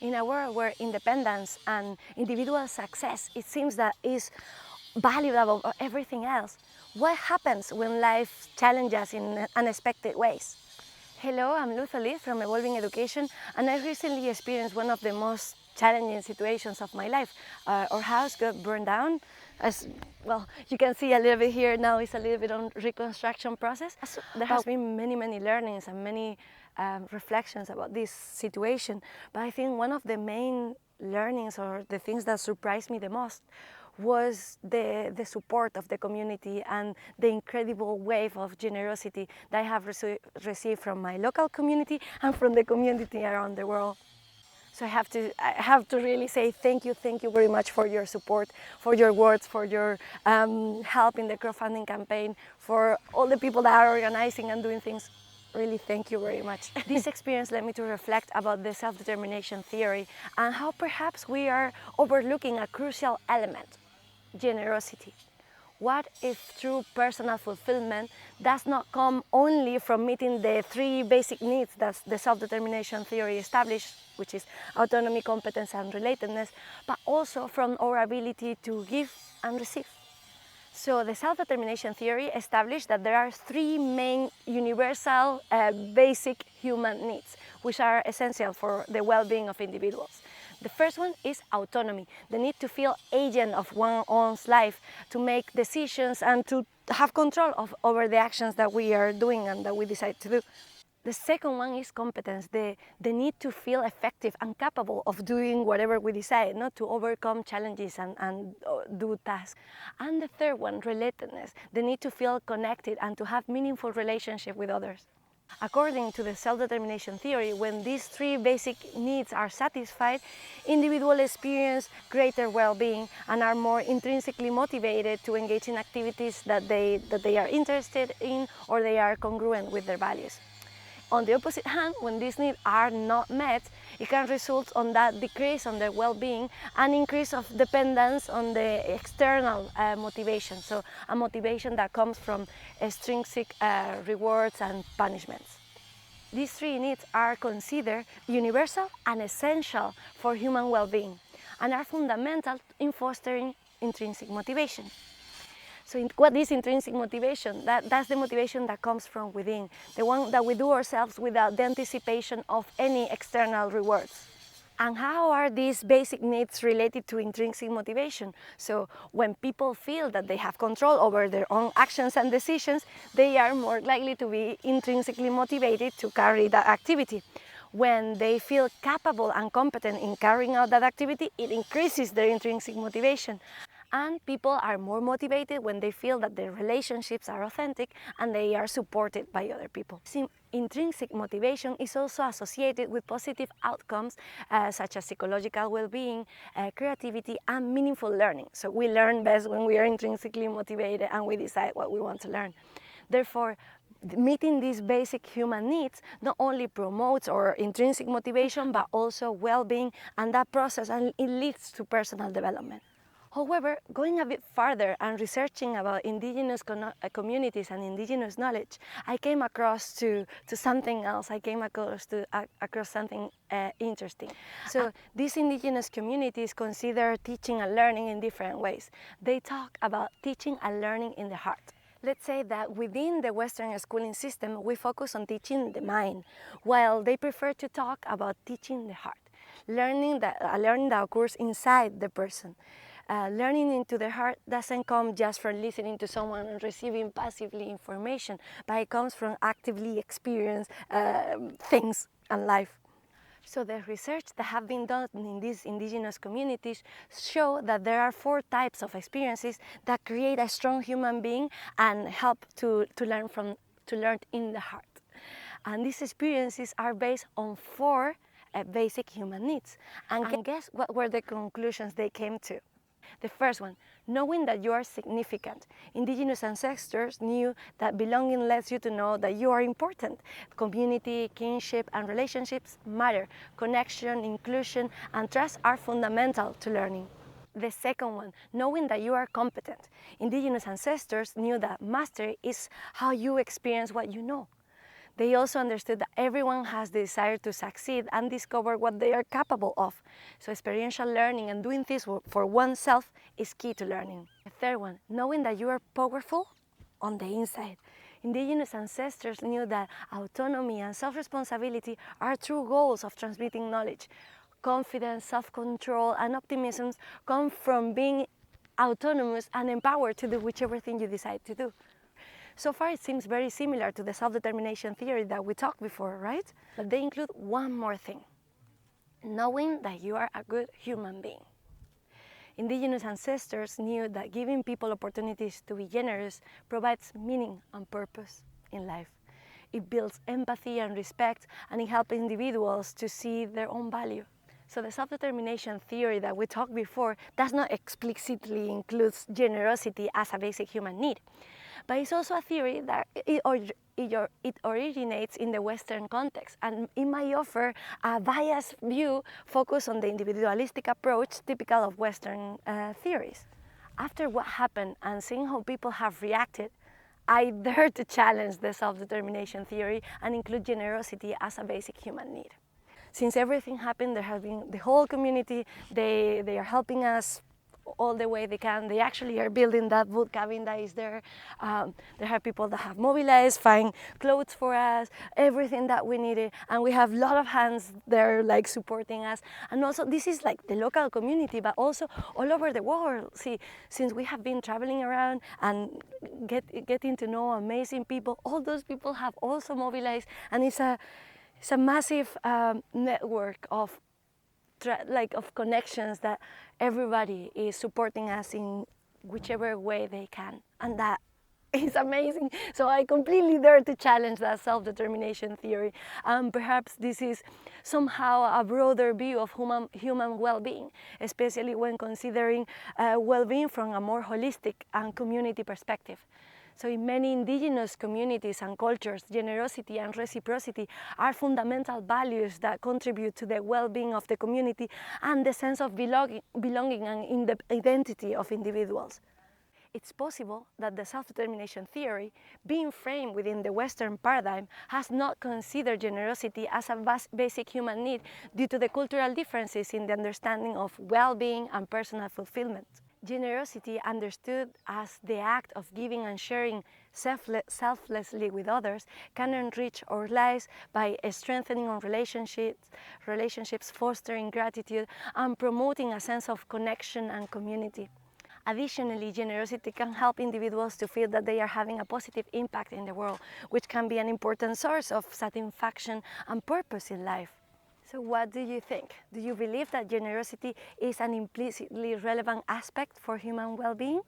In a world where independence and individual success, it seems that is valued above everything else, what happens when life challenges in unexpected ways? Hello, I'm Luz Oliz from Evolving Education, and I recently experienced one of the most challenging situations of my life. Our house got burned down. As well, you can see a little bit here now, it's a little bit on reconstruction process. There has been many learnings and many reflections about this situation, but I think one of the main learnings or the things that surprised me the most was the support of the community and the incredible wave of generosity that I have received from my local community and from the community around the world. So I have to really say thank you very much for your support, for your words, for your help in the crowdfunding campaign, for all the people that are organizing and doing things. Really, thank you very much. This experience led me to reflect about the self-determination theory and how perhaps we are overlooking a crucial element: generosity. What if true personal fulfillment does not come only from meeting the three basic needs that the self-determination theory established, which is autonomy, competence, and relatedness, but also from our ability to give and receive? So the self-determination theory established that there are three main universal basic human needs, which are essential for the well-being of individuals. The first one is autonomy, the need to feel agent of one's own life, to make decisions and to have control over the actions that we are doing and that we decide to do. The second one is competence, the need to feel effective and capable of doing whatever we decide, not to overcome challenges and do tasks. And the third one, relatedness, the need to feel connected and to have meaningful relationship with others. According to the self-determination theory, when these three basic needs are satisfied, individuals experience greater well-being and are more intrinsically motivated to engage in activities that they are interested in or they are congruent with their values. On the opposite hand, when these needs are not met, it can result on that decrease on their well-being and increase of dependence on the external motivation, so a motivation that comes from extrinsic rewards and punishments. These three needs are considered universal and essential for human well-being and are fundamental in fostering intrinsic motivation. So what is intrinsic motivation? That's the motivation that comes from within, the one that we do ourselves without the anticipation of any external rewards. And how are these basic needs related to intrinsic motivation? So when people feel that they have control over their own actions and decisions, they are more likely to be intrinsically motivated to carry that activity. When they feel capable and competent in carrying out that activity, it increases their intrinsic motivation. And people are more motivated when they feel that their relationships are authentic and they are supported by other people. Intrinsic motivation is also associated with positive outcomes such as psychological well-being, creativity, and meaningful learning. So we learn best when we are intrinsically motivated and we decide what we want to learn. Therefore, meeting these basic human needs not only promotes our intrinsic motivation but also well-being, and that process and it leads to personal development. However, going a bit farther and researching about indigenous communities and indigenous knowledge, I came across to something else. I came across something interesting. So these indigenous communities consider teaching and learning in different ways. They talk about teaching and learning in the heart. Let's say that within the Western schooling system, we focus on teaching the mind, while they prefer to talk about teaching the heart, learning that occurs inside the person. Learning into the heart doesn't come just from listening to someone and receiving passively information, but it comes from actively experience things and life. So the research that have been done in these indigenous communities show that there are 4 types of experiences that create a strong human being and help to learn in the heart. And these experiences are based on 4 basic human needs. And guess what were the conclusions they came to? The first one, knowing that you are significant. Indigenous ancestors knew that belonging lets you to know that you are important. Community, kinship, and relationships matter. Connection, inclusion, and trust are fundamental to learning. The second one, knowing that you are competent. Indigenous ancestors knew that mastery is how you experience what you know. They also understood that everyone has the desire to succeed and discover what they are capable of. So experiential learning and doing things for oneself is key to learning. The third one, knowing that you are powerful on the inside. Indigenous ancestors knew that autonomy and self-responsibility are true goals of transmitting knowledge. Confidence, self-control, and optimism come from being autonomous and empowered to do whichever thing you decide to do. So far it seems very similar to the self-determination theory that we talked before, right? But they include one more thing, knowing that you are a good human being. Indigenous ancestors knew that giving people opportunities to be generous provides meaning and purpose in life. It builds empathy and respect, and it helps individuals to see their own value. So the self-determination theory that we talked before does not explicitly include generosity as a basic human need. But it's also a theory that it originates in the Western context, and it might offer a biased view focused on the individualistic approach typical of Western theories. After what happened and seeing how people have reacted, I dare to challenge the self-determination theory and include generosity as a basic human need. Since everything happened, there has been the whole community, they are helping us all the way they can. They actually are building that wood cabin that is there. There are people that have mobilized, find clothes for us, everything that we needed, and we have a lot of hands there like supporting us. And also this is like the local community, but also all over the world. See, since we have been traveling around and getting to know amazing people, all those people have also mobilized, and it's a massive network of connections that everybody is supporting us in whichever way they can, and that is amazing. So I completely dare to challenge that self-determination theory. Perhaps this is somehow a broader view of human well-being, especially when considering well-being from a more holistic and community perspective. So in many indigenous communities and cultures, generosity and reciprocity are fundamental values that contribute to the well-being of the community and the sense of belonging and in the identity of individuals. It's possible that the self-determination theory, being framed within the Western paradigm, has not considered generosity as a basic human need due to the cultural differences in the understanding of well-being and personal fulfillment. Generosity, understood as the act of giving and sharing selflessly with others, can enrich our lives by strengthening our relationships, fostering gratitude, and promoting a sense of connection and community. Additionally, generosity can help individuals to feel that they are having a positive impact in the world, which can be an important source of satisfaction and purpose in life. So what do you think? Do you believe that generosity is an implicitly relevant aspect for human well-being?